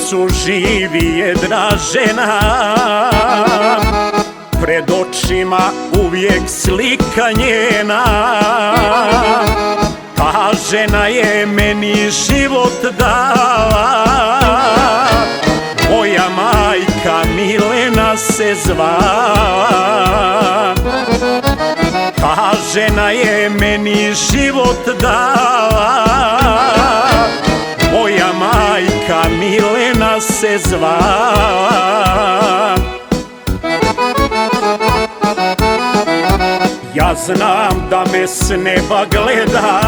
srcu živi jedna žena, pred očima uvijek slika njena. Ta žena je meni život dala, moja majka Milena se zvala. Ta žena je meni život dala, moja majka Milena se zvala. Ja znam da me s neba gleda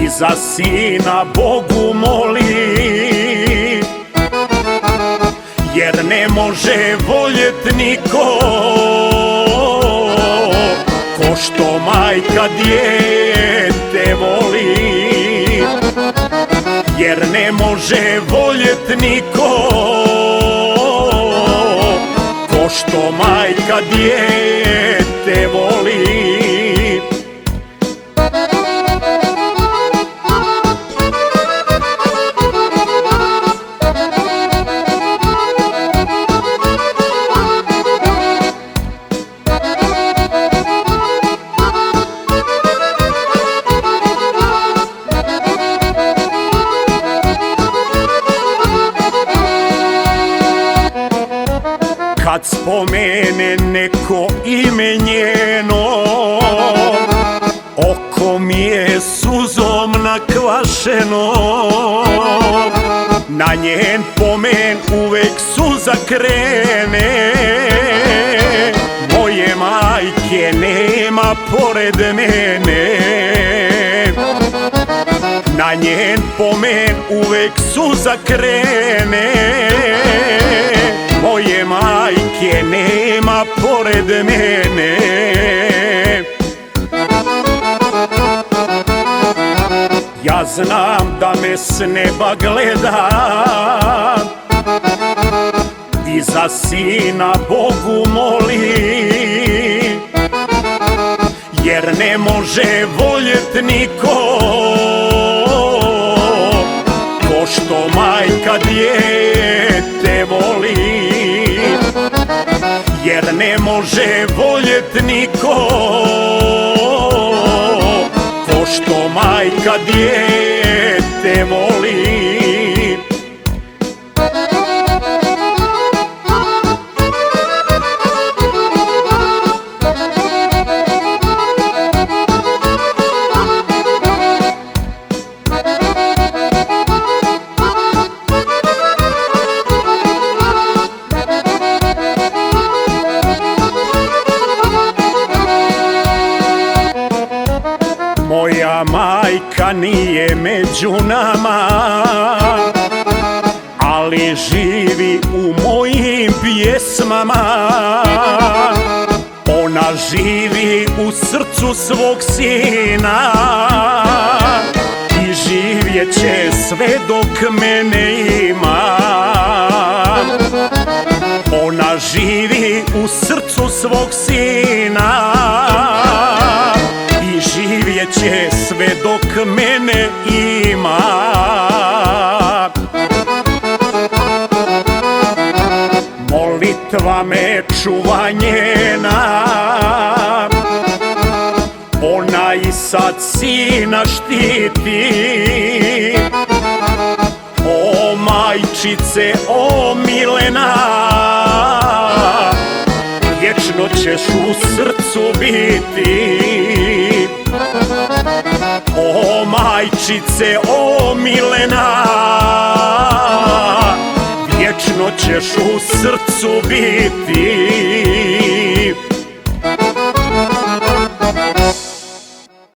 i za sina Bogu moli, jer ne može voljet niko ko što majka dijete voli. Jer ne može voljet niko ko što majka dijete voli. Kad spomene neko ime njeno, oko mi je suzom nakvašeno. Na njen pomen uvek suza krene, moje majke nema pored mene. Na njen pomen uvek suza krene, moje majke nema pored mene. Ja znam da me s neba gleda i za sina Bogu moli, jer ne može voljet niko ko što majka dijete voli. Jer ne može voljet niko ko što majka dijete voli. Moja majka nije među nama, ali živi u mojim pjesmama. Ona živi u srcu svog sina i živjet će sve dok mene ima. Ona živi u srcu svog sina i živjet će sve dok mene ima. Molitva me čuva njena, ona i sad sina štiti. O majčice, o Milena, vječno ćeš u srcu biti. O majčice, o Milena, vječno ćeš u srcu biti.